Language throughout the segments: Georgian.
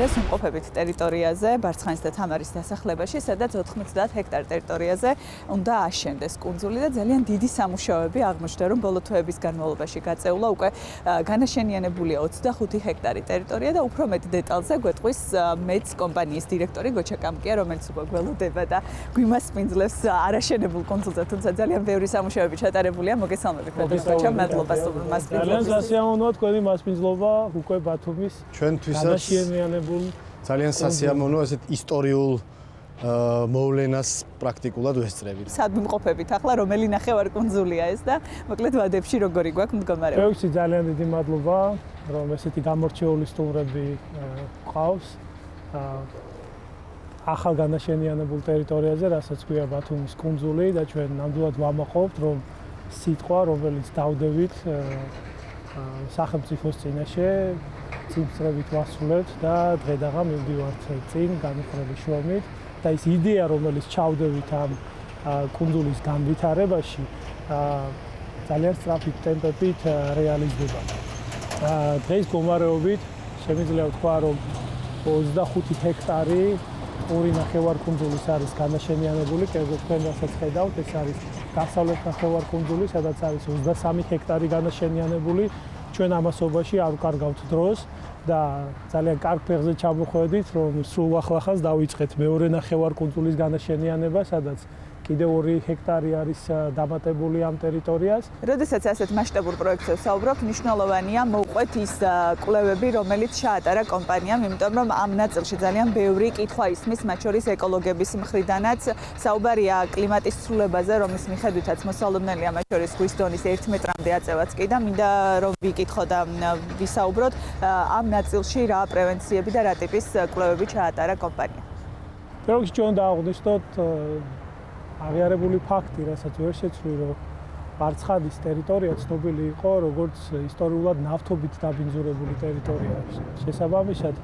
დღეს ვიმყოფებით ტერიტორიაზე, ბარცხანის და თამარის დასახლებაში, სადაც 90 ჰექტარ ტერიტორიაზე უნდა აშენდეს კუნძული და ძალიან დიდი სამუშაოები აღმოჩნდა, რომ ბოლო თვეების განმავლობაში გაწეულა უკვე განაშენიანებულია 25 ჰექტარი ტერიტორია და უფრო მეტ დეტალზე გვეტყვის მეც კომპანიის დირექტორი გოჩა კამკია, რომელიც უკვე გველოდება და გვიმასპინძლებს არაშენებულ კუნძულზე, თუმცა ძალიან ბევრი სამუშაოები ჩატარებულია. მოგესალმებით, გოჩა, მადლობა მასპინძლობისთვის. ძალიან სასიამოვნოა თქვენი მასპინძლობა უკვე ბათუმის ჩვენთვისაც ძალიან სასიამოვნოა ესეთ ისტორიულ მოვლენას პრაქტიკულად ვესწრებით. სად ვიმყოფებით ახლა, რომელი ნახევარკუნძულია ეს და მოკლედ ვადებში როგორი გვაქვს მდგომარეობა? ბევრს ძალიან დიდი მადლობა, რომ ესეთი გამორჩეული სტუმრები ყავს. ახალ განაშენიანებულ ტერიტორიაზე, რასაც ქვია ბათუმის კუნძული და ჩვენ ნამდვილად ვამაყობთ, რომ სიტყვა, რომელიც დავდებით სახელმწიფოს წინაშე წინწრებით ვასრულებთ და დღედაღა მივდივართ წინ განვითარების შრომით და ის იდეა, რომელიც ჩავდებით ამ კუნძულის განვითარებაში, ძალიან სწრაფი ტემპებით რეალიზდება. დღეს მდგომარეობით შემიძლია ვთქვა, რომ 25 ჰექტარი ორი ნახევარკუნძულის არის განაშენიანებული, კერძოდ თქვენ რასაც ხედავთ, ეს არის დასავლეთ ნახევარკუნძული, სადაც არის 23 ჰექტარი განაშენიანებული. ჩვენ ამასობაში არ ვკარგავთ დროს და ძალიან კარგ ფეხზე ჩამოხვედით, რომ სულ ახლახანს დავიწყეთ მეორე ნახევარკუნძულის განაშენიანება, სადაც კიდევ 2 ჰექტარი არის დამატებული ამ ტერიტორიას. როდესაც ასეთ მასშტაბურ პროექტზე ვსაუბრობთ, მნიშვნელოვანია მოვყვეთ ის კვლევები, რომელიც ჩაატარა კომპანიამ, იმიტომ რომ ამ ნაწილში ძალიან ბევრი კითხვა ისმის, მათ შორის ეკოლოგების მხრიდანაც. საუბარია კლიმატის ცვლილებაზე, რომლის მიხედვითაც მოსალოდნელია მათ შორის ზღვის დონის 1 მეტრამდე აწევაც კი და მინდა რომ ვიკითხო და ვისაუბროთ ამ ნაწილში რა პრევენციები და რა ტიპის კვლევები ჩაატარა კომპანიამ. პირველ რიგში ჩვენ დავაღვნიშნოთ აღიარებული ფაქტი, რასაც ვერ შეცვლი, რომ ბარცხანის ტერიტორია ცნობილი იყო როგორც ისტორიულად ნავთობით დაბინძურებული ტერიტორია. შესაბამისად,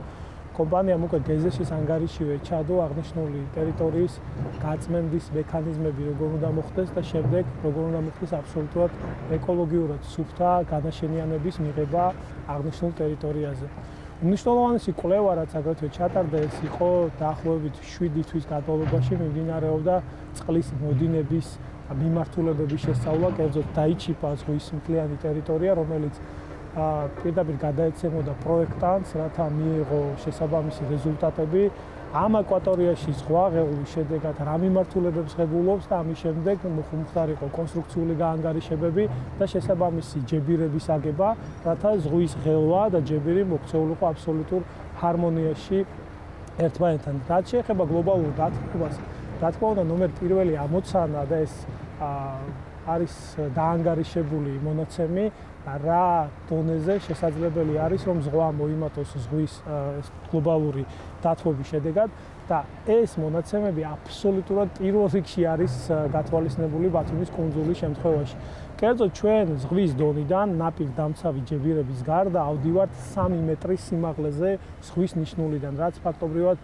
კომპანიამ უკვე გეზეშის ანგარიშივე ჩადო აღნიშნული ტერიტორიის გაწმენდის მექანიზმები, როგორ უნდა მოხდეს და შემდეგ როგორ უნდა მოხდეს აბსოლუტურად ეკოლოგიურად სუფთა განაშენიანების მიღება აღნიშნულ ტერიტორიაზე. უმნიშვნელოვანესი კვლევა, რაც აგრეთვე ჩატარდა, ეს იყო დაახლოებით 7 თვის განმავლობაში მიმდინარეობდა წყლის მოდინების მიმართულებების შესწავლა, კერძოდ დაიჩიპა ზღვის მთლიანი ტერიტორია, რომელიც პირდაპირ გადაეცემოდა პროექტანტს, რათა მიიღო შესაბამისი რეზულტატები. ამ აკვატორიაში ზღვა ღეღვის შედეგად რა მიმართულებებს ღებულობს და ამის შემდეგ მომხდარ იყო კონსტრუქციული გაანგარიშებები და შესაბამისი ჯებირების აგება, რათა ზღვის ღელვა და ჯებირი მოქცეულიყო აბსოლუტურ ჰარმონიაში ერთმანეთთან. რაც შეეხება გლობალურ დათბობას, რა თქმა უნდა, ნომერ პირველი ამოცანა და ეს არის დაანგარიშებული მონაცემი, რა დონეზე შესაძლებელი არის, რომ ზღვა მოიმატოს ზღვის გლობალური დათბობის შედეგად და ეს მონაცემები აბსოლუტურად პირველ რიგში არის გათვალისწინებული ბათუმის კუნძულის შემთხვევაში. კერძოდ ჩვენ ზღვის დონიდან ნაპირ დამცავი ჯებირების გარდა ავდივართ 3 მეტრის სიმაღლეზე ზღვის ნიშნულიდან, რაც ფაქტობრივად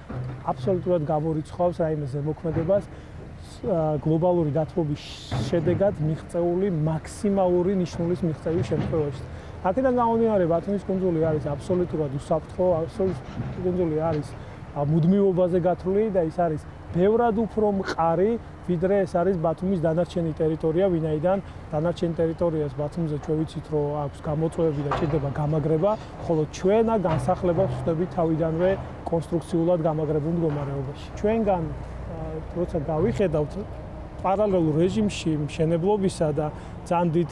აბსოლუტურად გამორიცხავს რაიმე ზემოქმედებას გლობალური დათბობის შედეგად მიღწეული მაქსიმალური ნიშნულის მიღწევის შემთხვევაში. აქედან გამომდინარე, ბათუმის კუნძული არის აბსოლუტურად უსაფრთხო, კუნძული არის მუდმივობაზე გათვლილი და ის არის ბევრად უფრო მყარი, ვიდრე ეს არის ბათუმის დანარჩენი ტერიტორია, ვინაიდან დანარჩენ ტერიტორიას ბათუმზე ჩვენ ვიცით, რომ აქვს გამოწვევები და ჭირდება გამაგრება, ხოლო ჩვენა განსახლებას ვხდებით თავიდანვე კონსტრუქციულად გამაგრებულ მდგომარეობაში. ჩვენგან როცა გავიხედავთ პარალელურ რეჟიმში მშენებლობისა და ძალიან დიდ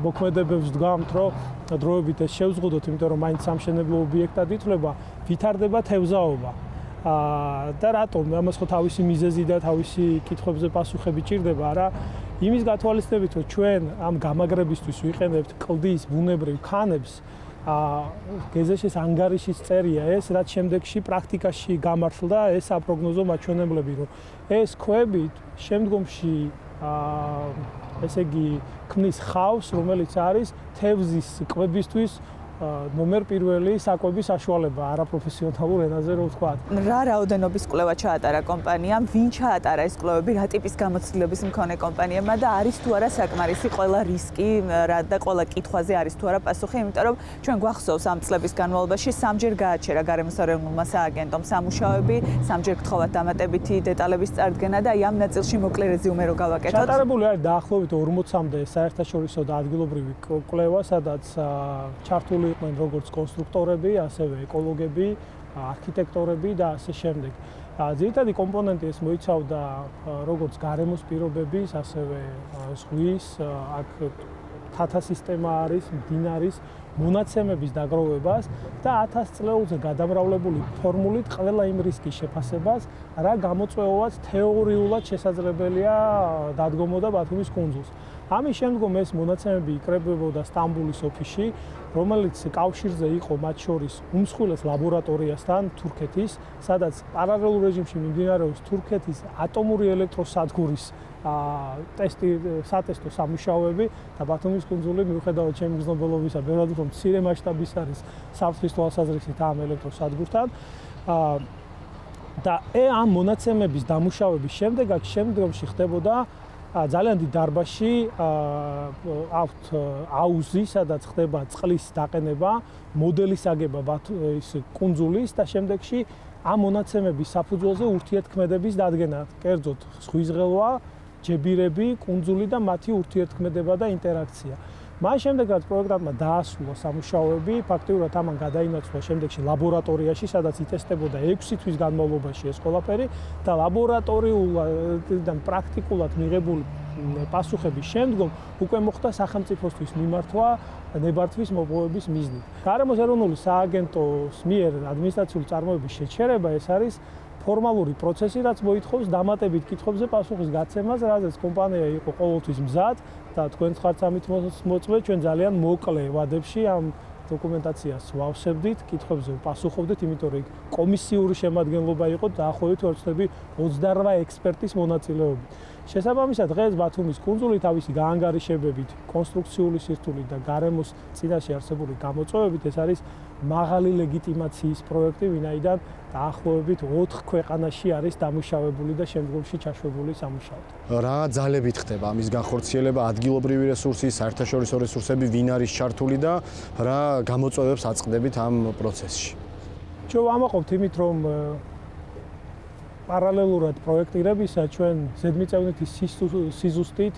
მოქმედებებს ვდგამთ, რომ დროებით ეს შევზღუდოთ, იმიტომ რომ მაინც სამშენებლო ობიექტად ითვლება, ვითარდება თევზაობა. და რატომ? ამას ხო თავისი მიზეზი და თავისი კითხვებზე პასუხები ჭირდება, რა? იმის გათვალისწინებით, რომ ჩვენ ამ გამაგრებისთვის ვიყენებთ კლდის ბუნებრივ ქანებს, გეზეშის ანგარიშის წერია ეს, რაც შემდეგში პრაქტიკაში გამართლდა, ეს აპროგნოზო მაჩვენებლები, რომ ეს ქვები შემდგომში ესე იგი ქმნის ხავს, რომელიც არის თევზის კვებისთვის ნომერ პირველი საკვების საშუალება არაპროფესიონალურ ენაზე რო ვთქვა. რა რაოდენობის კვლევა ჩაატარა კომპანიამ, ვინ ჩაატარა ეს კვლევები, რა ტიპის გამოცდილების მქონე კომპანიებმა და არის თუ არა საკმარისი ყველა რისკი და ყველა კითხვაზე არის თუ არა პასუხი, იმიტომ რომ ჩვენ გვახსოვს ამ წლების განმავლობაში სამჯერ გააჩერა გარემოს ეროვნულმა სააგენტომ სამუშაოები, სამჯერ გთხოვათ დამატებითი დეტალების წარდგენა და აი ამ ნაწილში მოკლე რეზიუმე რო გავაკეთოთ. ჩატარებული არის დაახლოებით 40-მდე საერთაშორისო და ადგილობრივი კვლევა, სადაც ჩართული იყვნენ როგორც კონსტრუქტორები, ასევე ეკოლოგები, არქიტექტორები და ასე შემდეგ. ძირითადი კომპონენტი ეს მოიცავდა როგორც გარემოს პირობების, ასევე ზღვის, აქ თათა სისტემა არის, მდინარის მონაცემების დაგროვებას და 1000 წლეულზე გადამრავლებული ფორმულით ყველა იმ რისკის შეფასებას, რა გამოწვევად თეორიულად შესაძლებელია დადგომოდა ბათუმის კუნძულს. ამის შემდგომ ეს მონაცემები იკრებებოდა სტამბოლის ოფისში, რომელიც კავშირზე იყო მათ შორის უმსხვილეს ლაბორატორიასთან თურქეთის, სადაც პარალელურ რეჟიმში მიმდინარეობს თურქეთის ატომური ელექტროსადგურის სატესტო სამუშაოები და ბათუმის კუნძული მიუხედავად ჩემი გრძნობელობისა, ბევრად უფრო მცირე მასშტაბის არის საფრთხის თვალსაზრისით ამ ელექტროსადგურთან. და ამ მონაცემების დამუშავების შემდგომში ხდებოდა ძალიან დიდ დარბაზში აქვთ აუზი, სადაც ხდება წყლის დაყენება, მოდელის აგება ის კუნძულის და შემდეგში ამ მონაცემების საფუძველზე ურთიერთქმედების დადგენა, კერძოდ ზღვისღელვა, ჯებირები, კუნძული და მათი ურთიერთქმედება და ინტერაქცია. მას შემდეგ რაც პროექტანტმა დაასრულა სამუშაოები, ფაქტიურად ამან გადაინაცვლა შემდეგში ლაბორატორიაში, სადაც იტესტებოდა 6 თვის განმავლობაში ეს ყველაფერი და ლაბორატორიულად პრაქტიკულად მიღებული პასუხების შემდგომ უკვე მოხდა სახელმწიფოსთვის მიმართვა ნებართვის მოპოვების მიზნით. გარემოს ეროვნული სააგენტოს მიერ ადმინისტრაციული წარმოების შეჩერება ეს არის ფორმალური პროცესი, რაც მოითხოვს დამატებით კითხვებზე პასუხის გაცემას, რაზეც კომპანია იყო ყოველთვის მზად და თქვენ ხართ ამით მოწმე, ჩვენ ძალიან მოკლე ვადებში ამ დოკუმენტაციას ვავსებდით, კითხვებზე ვპასუხობდით, იმიტომ რომ კომისიური შემადგენლობა იყო დაახლოებით 28 ექსპერტის მონაწილეობით. შესაბამისად, დღეს ბათუმის კუნძული თავისი გაანგარიშებებით, კონსტრუქციული სირთულით და გარემოს წინაშე არსებული გამოწვევებით ეს არის მაღალი ლეგიტიმაციის პროექტი, ვინაიდან დაახლოებით 4 ქვეყანაში არის დამუშავებული და შემდგომში ჩაშვებული სამუშაოდ. რა ძალებით ხდება ამის განხორციელება, ადგილობრივი რესურსი, საერთაშორისო რესურსები, ვინ არის ჩართული და რა გამოწვევებს აწყდებით ამ პროცესში? ჩვენ ვამაყობთ იმით, რომ პარალელურად პროექტირებისა ჩვენ ზედმიწევნითი სიზუსტით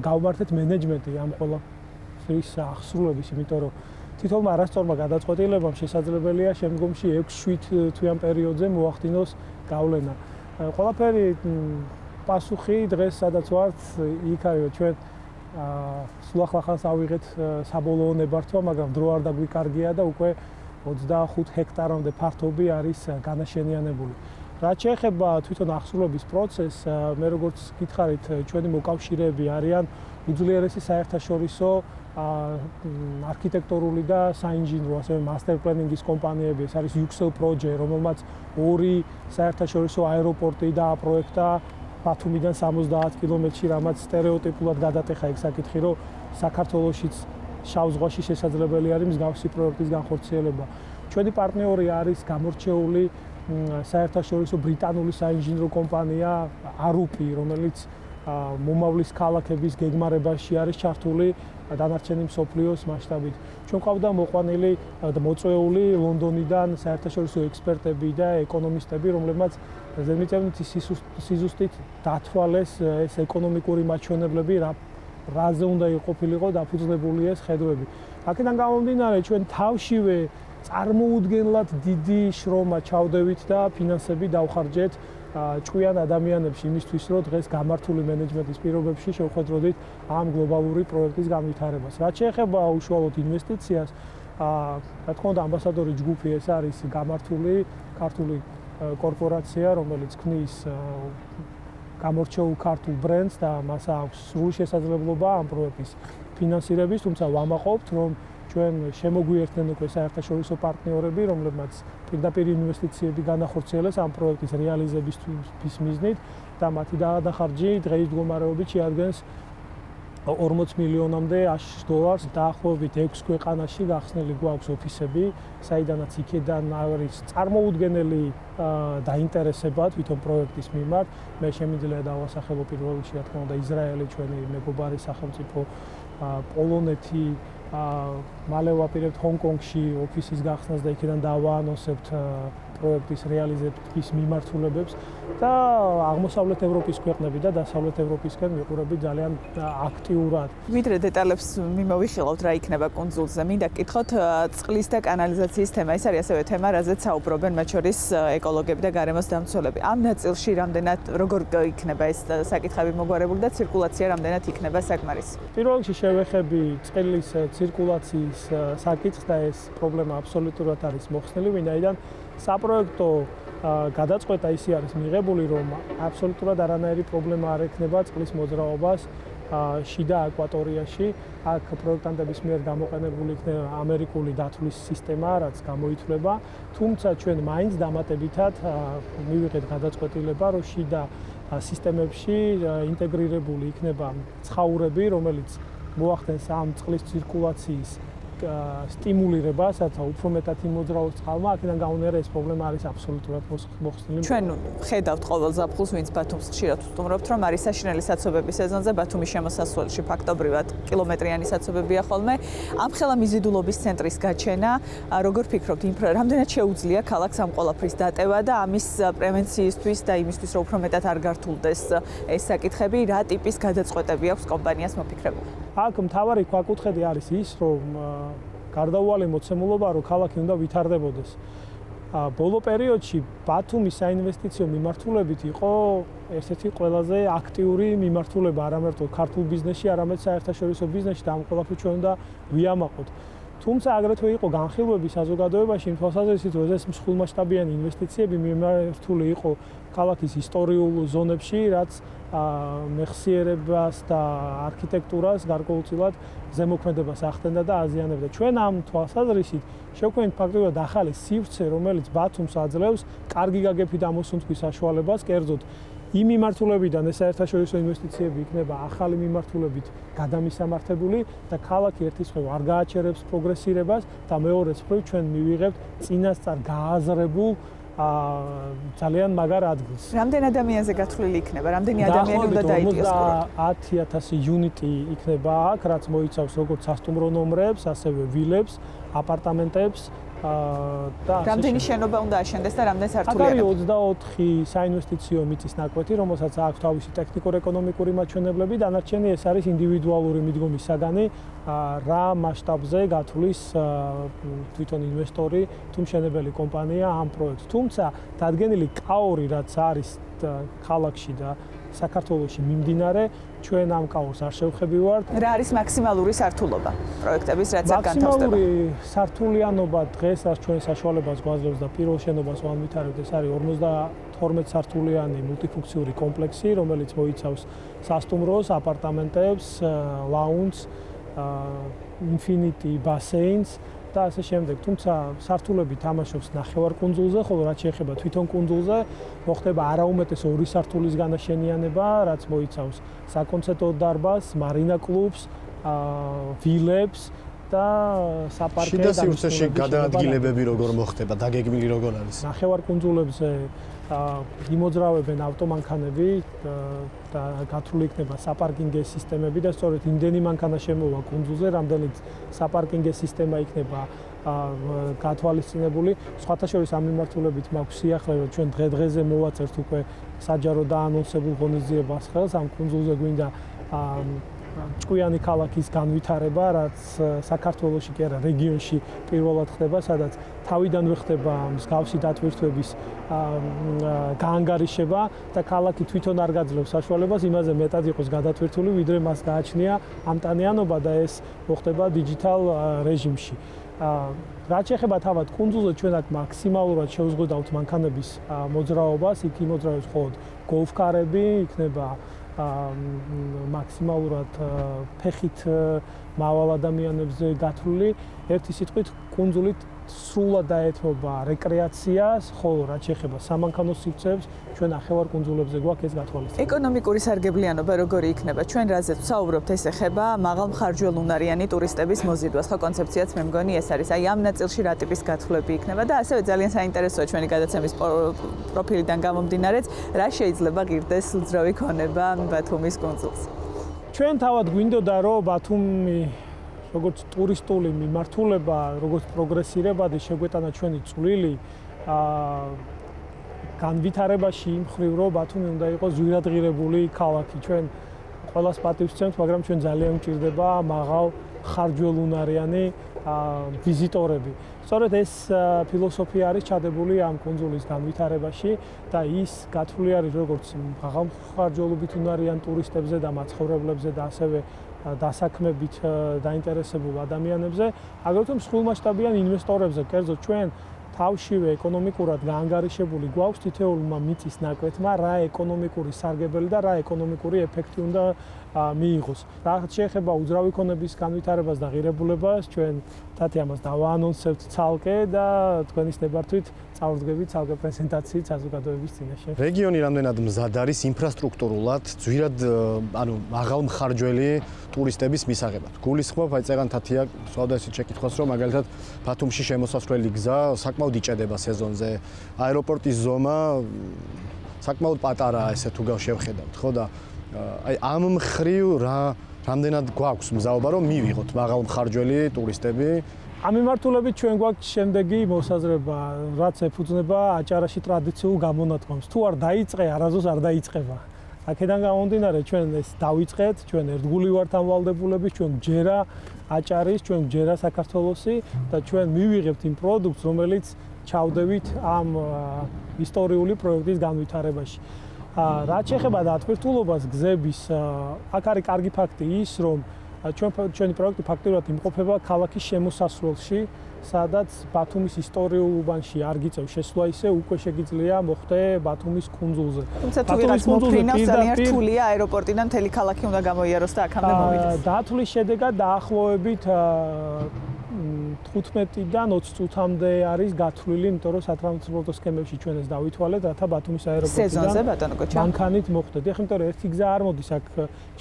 გავმართეთ მენეჯმენტი ამ ყველაფრის აღსრულების, იმიტომ რომ თითოეულ არასწორმა გადაწყვეტილებამ შესაძლებელია შემდგომში 6-7 თვიან პერიოდზე მოახდინოს გავლენა. ყველაფერი პასუხი დღეს სადაც ვართ, იქ არის ჩვენ სულახლახას ავიღეთ საბოლოო ნებართვა, მაგრამ დრო არ დაგვიკარგია და უკვე 25 ჰექტარამდე ფართობი არის განაშენიანებული. რაც შეეხება თვითონ აღსრულების პროცესს, მე როგორც გითხარით, ჩვენი მოკავშირეები არიან უძლიერესი საერთაშორისო არქიტექტურული და საინჟინრო, ასევე მასტერ პლენინგის კომპანიები, ეს არის Uxel Project, რომელმაც 2 საერთაშორისო აეროპორტი დააპროექტა ბათუმიდან 70 კილომეტრში, რამაც სტერეოტიპულად გადატეხა ეგ საკითხი, რომ საქართველოშიც შავ ზღვაში შესაძლებელი არის მსგავსი პროექტის განხორციელება. ჩვენი პარტნიორი არის გამორჩეული საერთაშორისო ბრიტანული საინჟინრო კომპანია არუპი, რომელიც მომავლის ქალაქების გეგმარებაში არის ჩართული დანარჩენი მსოფლიოს მასშტაბით. ჩვენ ყავდა მოყვანილი და მოწვეული ლონდონიდან საერთაშორისო ექსპერტები და ეკონომისტები, რომლებმაც ზედმიწევნითი სიზუსტით დათვალეს ეს ეკონომიკური მაჩვენებლები, რაზე უნდა იყოფილიყო დაფუძნებული ეს ხედვები. აქედან გამომდინარე, ჩვენ თავშივე წარმოუდგენლად დიდი შრომა ჩავდევით და ფინანსები დავხარჯეთ ჭკვიან ადამიანებში იმისთვის, რომ დღეს გამართული მენეჯმენტის პირობებში შევხვედროდით ამ გლობალური პროექტის განვითარებას. რაც შეეხება უშუალოდ ინვესტიციას, რა თქმა უნდა, ამბასადორის ჯგუფი ეს არის გამართული ქართული კორპორაცია, რომელიც ქმნის გამორჩეულ ქართულ ბრენდს და მას აქვს სრული შესაძლებლობა ამ პროექტის ფინანსირების, თუმცა ვამაყობთ, რომ ჩვენ შემოგვიერთდნენ უკვე საერთაშორისო პარტნიორები, რომლებმაც პირდაპირ ინვესტიციები განახორციელეს ამ პროექტის რეალიზების მიზნით და მათი დახარჯი დღეის მდგომარეობით შეადგენს 40 მილიონამდე $100 დაახლოებით 6 ქვეყანაში გახსნილი გვაქვს ოფისები, საიდანაც იქედან არის წარმოუდგენელი დაინტერესება თვითონ პროექტის მიმართ. მე შემიძლია დავასახელო პირველ რიგში რა თქმა უნდა ისრაელი ჩვენი მეგობარი სახელმწიფო, პოლონეთი, მალე ვაპირებთ ჰონკონგში ოფისის გახსნას და იქედან დავაანონსებთ პროექტის რეალიზების მიმართულებებს და აღმოსავლეთ ევროპის ქვეყნები და დასავლეთ ევროპისკენ მიყურები ძალიან აქტიურად. ვიდრე დეტალებს მიმოვიხილავთ რა იქნება კუნძულზე, მინდა გკითხოთ წყლის და კანალიზაციის თემა. ეს არის ასევე თემა, რაზეც საუბრობენ მათ შორის ეკოლოგები და გარემოს დამცველები. ამ ნაწილში რამდენად როგორ იქნება ეს საკითხები მოგვარებული და ცირკულაცია რამდენად იქნება საკმარისი? პირველ რიგში შევეხები წყლის ცირკულაციის საკითხს და ეს პრობლემა აბსოლუტურად არის მოხსნილი, ვინაიდან საპროექტო გადაწყვეტა ისე არის მიღებული, რომ აბსოლუტურად არანაირი პრობლემა არ ექნება წყლის მოძრაობას შიდა აკვატორიაში. აქ პროექტანტების მიერ გამოყენებული იქნება ამერიკული დათვლის სისტემა, რაც გამოითვლება, თუმცა ჩვენ მაინც დამატებითად მივიღეთ გადაწყვეტილება, რომ შიდა სისტემებში ინტეგრირებული იქნება ცხაურები, რომელიც მოახდენს ამ წყლის ცირკულაციის სტიმულირებას, რათა უფრო მეტად იმოძრაოს წყალმა, აქედან გამომდინარე ეს პრობლემა არის აბსოლუტურად მოხსნილი. ჩვენ ხედავთ ყოველ ზაფხულს, ვინც ბათუმს ხშირად ვსტუმრობთ, რომ არის საშინელი საცობების სეზონზე ბათუმის შემოსასვლელში ფაქტობრივად კილომეტრიანი საცობებია ხოლმე. ამხელა მიზიდულობის ცენტრის გაჩენა, როგორ ფიქრობთ, რამდენად შეუძლია ქალაქს ამ ყველაფრის დატევა და ამის პრევენციისთვის და იმისთვის, რომ უფრო მეტად არ გართულდეს ეს საკითხები, რა ტიპის გადაწყვეტები აქვს კომპანიას მოფიქრებული? აქ მთავარი ქვაკუთხედი არის ის, რომ გარდაუვალი მოცემულობა, რომ ქალაქი უნდა ვითარდებოდეს. ბოლო პერიოდში ბათუმის საინვესტიციო მიმართულებით იყო ერთ-ერთი ყველაზე აქტიური მიმართულება არა მარტო ქართულ ბიზნესში, არამედ საერთაშორისო ბიზნესში და ამ ყველაფერს ჩვენ უნდა ვიამაყოთ. თუმცა აგრეთვე იყო განხილვები საზოგადოებაში იმ თვალსაზრისით, რომ ეს მსხვილმასშტაბიანი ინვესტიციები მიმართული იყო ქალაქის ისტორიულ ზონებში, რაც მეხსიერებას და არქიტექტურას გარკვეულწილად ზემოქმედებას ახდენდა და აზიანებდა. ჩვენ ამ თვალსაზრისით შევქმნით ფაქტობრივად ახალი სივრცე, რომელიც ბათუმს აძლევს კარგი გაგებით ამოსუნთქვის საშუალებას, კერძოდ იმ მიმართულებიდან ეს საერთაშორისო ინვესტიციები იქნება ახალი მიმართულებით გადამისამართებული და ქალაქი ერთის მხრივ არ გააჩერებს პროგრესირებას და მეორეს მხრივ ჩვენ მივიღებთ წინასწარ გააზრებულ ძალიან მაგარ ადგილს. რამდენ ადამიანზე გათვლილი იქნება? რამდენი ადამიანი უნდა დაიდიოს კურორტ? 50,000 იუნიტი იქნება აქ, რაც მოიცავს როგორც სასტუმრო ნომრებს, ასევე ვილებს, აპარტამენტებს და რამდენი შენობა უნდა აშენდეს და რამდენი სართული? აქ არის 24 საინვესტიციო მიწის ნაკვეთი, რომელსაც აქვს თავისი ტექნიკურ-ეკონომიკური მაჩვენებლები, დანარჩენი ეს არის ინდივიდუალური მიდგომის საგანი, რა მასშტაბზე გათვლის თვითონ ინვესტორი თუ მშენებელი კომპანია ამ პროექტს. თუმცა დადგენილი კაორი, რაც არის ქალაქში და საქართველოში მიმდინარე, ჩვენ ამ კაორს არ შევხებივართ. რა არის მაქსიმალური სართულობა პროექტების, რაც აქ განთავსდება? მაქსიმალური სართულიანობა დღეს რაც ჩვენ საშუალებას გვაძლევს და პირველ შენობას ვანვითარებთ, ეს არის 52 სართულიანი მულტიფუნქციური კომპლექსი, რომელიც მოიცავს სასტუმროს, აპარტამენტებს, ლაუნჯს, ინფინიტი ბასეინს და ასე შემდეგ. თუმცა სართულები თამაშობს ნახევარკუნძულზე, ხოლო რაც შეეხება თვითონ კუნძულზე, მოხდება არაუმეტეს 2 სართულის განაშენიანება, რაც მოიცავს საკონცერტო დარბაზს, მარინა კლუბს, ვილებს და საპარკე შიდა სივრცეში გადაადგილებები როგორ მოხდება, დაგეგმილი როგორ არის? ნახევარკუნძულებზე იმოძრავებენ ავტომანქანები და გათვლილი იქნება საპარკინგის სისტემები და სწორედ იმდენი მანქანა შემოვა კუნძულზე, რამდენიც საპარკინგის სისტემა იქნება გათვალისწინებული. სხვათა შორის ამ მიმართულებით მაქვს სიახლე, რომ ჩვენ დღე-დღეზე მოვაწერთ უკვე საჯარო და ანონსებულ ღონისძიებას ხელს ამ კუნძულზე გვინდა ჭკვიანი ქალაქის განვითარება, რაც საქართველოში კი არა, რეგიონში პირველად ხდება, სადაც თავიდანვე ხდება მსგავსი დატვირთვების გაანგარიშება და ქალაქი თვითონ არ გაძლევს საშუალებას იმაზე მეტად იყოს გადატვირთული, ვიდრე მას გააჩნია ამტანიანობა და ეს მოხდება დიჯიტალ რეჟიმში. რაც შეეხება თავად კუნძულზე, ჩვენ აქ მაქსიმალურად შევზღუდავთ მანქანების მოძრაობას, იქ იმოძრავებს მხოლოდ გოლფკარები, იქნება მაქსიმალურად ფეხით მავალ ადამიანებზე გათვლილი. ერთი სიტყვით, კუნძულით სრულად დაეთმობა რეკრეაციას, ხოლო რაც შეეხება სამანქანო სივრცეებს, ჩვენ ნახევარკუნძულებზე გვაქვს ეს გათვალისწინებული. ეკონომიკური სარგებლიანობა როგორი იქნება? ჩვენ რაზეც ვსაუბრობთ, ეს ეხება მაღალმხარჯველუნარიანი ტურისტების მოზიდვას. ხო, კონცეფციაც მე მგონი ეს არის. აი ამ ნაწილში რა ტიპის გათვლები იქნება და ასევე ძალიან საინტერესოა ჩვენი გადაცემის პროფილიდან გამომდინარეც, რა შეიძლება ღირდეს უძრავი ქონება ბათუმის კუნძულს. ჩვენ თავად გვინდოდა რომ ბათუმი როგორც ტურისტული მიმართულება, როგორც პროგრესირებადი შეგვეტანა ჩვენი წვლილი განვითარებაში იმ მხრივ, რომ ბათუმი უნდა იყოს ძვირადღირებული ქალაქი. ჩვენ ყველას პატივს ვცემთ, მაგრამ ჩვენ ძალიან გვჭირდება მაღალ ხარჯველუნარიანი ვიზიტორები. სწორედ ეს ფილოსოფია არის ჩადებული ამ კუნძულის განვითარებაში და ის გათვლილი არის როგორც მაღალხარჯველობით უნარიან ტურისტებზე და მაცხოვრებლებზე და ასევე დასაქმებით დაინტერესებულ ადამიანებზე, აგრეთვე მსხვილმასშტაბიან ინვესტორებზე, კერძოდ ჩვენ თავშივე ეკონომიკურად გაანგარიშებული გვაქვს თითოეულმა მიწის ნაკვეთმა რა ეკონომიკური სარგებელი და რა ეკონომიკური ეფექტი უნდა მიიღოს. რაც შეეხება უძრავი ქონების განვითარებას და ღირებულებას, ჩვენ თათი ამას დავაანონსებთ ცალკე და თქვენის ნებართვით წავდგებით ცალკე პრეზენტაციით საზოგადოების წინაშე. რეგიონი რამდენად მზად არის ინფრასტრუქტურულად, ძვირად, ანუ მაღალმხარჯველი ტურისტების მისაღებად. გულისხმობ, აი წეგან თათია სხვადასხვა შეკითხვას, რომ მაგალითად ბათუმში შემოსასვლელი გზა საკმაოდ იჭედება სეზონზე. აეროპორტის ზომა საკმაოდ პატარაა, ესე თუ გავშევხედავთ, ხო და აი ამ მხრივ რამდენად გვაქვს მზაობა, რომ მივიღოთ მაღალმხარჯველი ტურისტები. ამ მიმართულებით ჩვენ გვაქვს შემდეგი მოსაზრება, რაც ეფუძნება აჭარაში ტრადიციულ გამონათქვამს. თუ არ დაიწყე, არასდროს არ დაიწყება. აქედან გამომდინარე, ჩვენ ეს დავიწყეთ, ჩვენ ერთგული ვართ ამ ვალდებულების, ჩვენ გჯერა აჭარის, ჩვენ გჯერა საქართველოსი და ჩვენ მივიღებთ იმ პროდუქტს, რომელიც ჩავდებით ამ ისტორიული პროექტის განვითარებაში. რაც შეეხება დატვირთულობას გზების, აქ არის კარგი ფაქტი ის, რომ ჩვენი პროექტი ფაქტობრივად იმყოფება ქალაქის შემოსასვლელში, სადაც ბათუმის ისტორიულ უბანში არ გიწევს შესვლა, ისე უკვე შეგიძლია მოხვდე ბათუმის კუნძულზე. თუმცა თუ ვიღაც მოფრინავს, ძალიან რთულია აეროპორტიდან მთელი ქალაქი უნდა გამოიაროს და აქამდე მოვიდეს. დათვლის შედეგად დაახლოებით 15-დან 20 წუთამდე არის გათვლილი, იმიტომ რომ სატრანსპორტო სქემებში ჩვენ ეს დავითვალეთ, რათა ბათუმის აეროპორტიდან სეზონზე ბატონო კოჩა. მანქანით მოხვდეთ. ეხლა იმიტომ რომ ერთი გზა არ მოდის აქ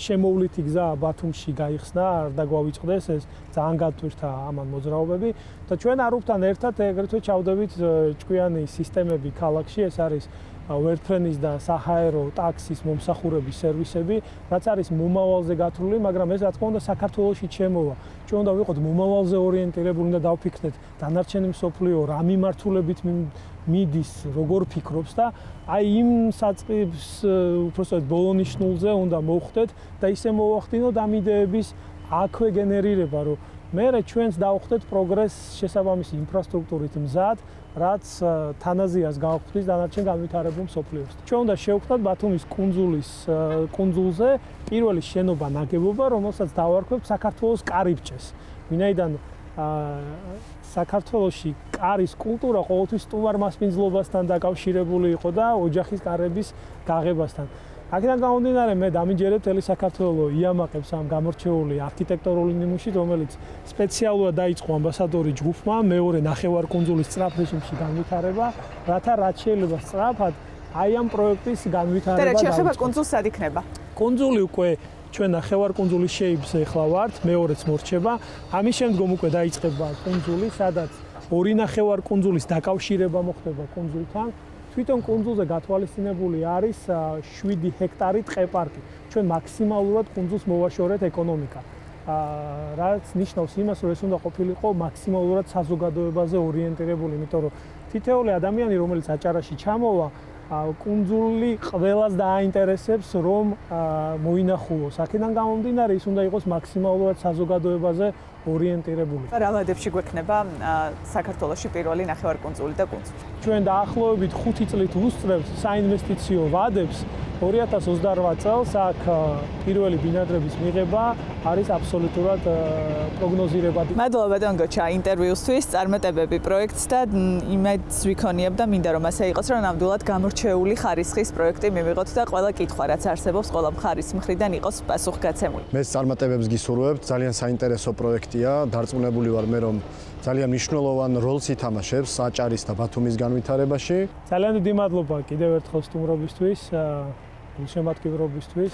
შემოვლითი გზა ბათუმში გაიხსნა, არ დაგვავიწყდეს ეს ძალიან გათვირთა ამან მოძრაობები და ჩვენ არუფთან ერთად ეგრეთვე ჩავდებით ჭკვიანი სისტემები ქალაქში, ეს არის ვერტფრენის და საჰაერო ტაქსის მომსახურების სერვისები, რაც არის მომავალზე გათვლილი, მაგრამ ეს რა თქმა უნდა საქართველოში შემოვა. ჩვენ უნდა ვიყოთ მომავალზე ორიენტირებული და დავფიქრდეთ დანარჩენი მსოფლიო რა მიმართულებით მიდის, როგორ ფიქრობს და აი იმ საწყის უბრალოდ ბოლონიშნულზე უნდა მოვხვდეთ და ისე მოვახდინოთ ამ იდეების აქვე გენერირება, რომ მერე ჩვენს დავხვდეთ პროგრესს შესაბამისი ინფრასტრუქტურით მზად, რაც თანაზიას გავხდის დანარჩენ განვითარებულ მსოფლიოს. ჩვენ უნდა შევხვდეთ ბათუმის კუნძულზე პირველი შენობა ნაგებობა, რომელსაც დავარქვევთ საქართველოს კარიბჭეს. ვინაიდან საქართველოში კარის კულტურა ყოველთვის სტუმარ-მასპინძლობასთან დაკავშირებული იყო და ოჯახის კარების გაღებასთან. აქედან გამომდინარე, მე დამიჯერებ მთელი საქართველო იამაყებს ამ გამორჩეული არქიტექტურული ნიმუშით, რომელიც სპეციალურად დაიწყო ამბასადორი ჯგუფმა მეორე ნახევარკუნძულის სწრაფ რეჟიმში განვითარება, რათა რაც შეიძლება სწრაფად აი ამ პროექტის განვითარება და რაც შეეხება კუნძულს სად იქნება? კუნძული უკვე ჩვენ ნახევარკუნძულის შეიბზე ახლა ვართ, მეორეც მორჩება. ამის შემდგომ უკვე დაიწყება კუნძული, სადაც ორი ნახევარკუნძულის დაკავშირება მოხდება კუნძულთან. თვითონ კუნძულზე გათვალისწინებული არის 7 ჰექტარი ტყეპარკი. ჩვენ მაქსიმალურად კუნძულს მოვაშორეთ ეკონომიკა. რაც ნიშნავს იმას, რომ ეს უნდა ყოფილიყო მაქსიმალურად საზოგადოებაზე ორიენტირებული, იმიტომ რომ თითოეული ადამიანი, რომელიც აჭარაში ჩამოვა, კუნძული ყველას დააინტერესებს, რომ მოინახულოს. აქედან გამომდინარე, ის უნდა იყოს მაქსიმალურად საზოგადოებაზე ორიენტირებული. რა ვადებში გვექნება საქართველოში პირველი ნახევარკუნძული და კუნძული? ჩვენ დაახლოებით 5 წლით ვუსწრებთ საინვესტიციო ვადებს. 2028 წელს აქ პირველი ბინადრების მიღება არის აბსოლუტურად პროგნოზირებადი. მადლობა ბატონ გოჩა ინტერვიუსთვის, წარმატებები პროექტს და იმედს ვიქონიებ და მინდა რომ ასე იყოს, რომ ნამდვილად გამორჩეული ხარისხის პროექტი მივიღოთ და ყველა კითხვა რაც არსებობს, ყველა მხარის მხრიდან იყოს პასუხგაცემული. მე წარმატებებს გისურვებთ, ძალიან საინტერესო პროექტია, დარწმუნებული ვარ მე რომ ძალიან მნიშვნელოვან როლს ითამაშებს აჭარის და ბათუმის განვითარებაში. ძალიან დიდი მადლობა კიდევ ერთხელ სტუმრობისთვის, გულშემატკივრობისთვის.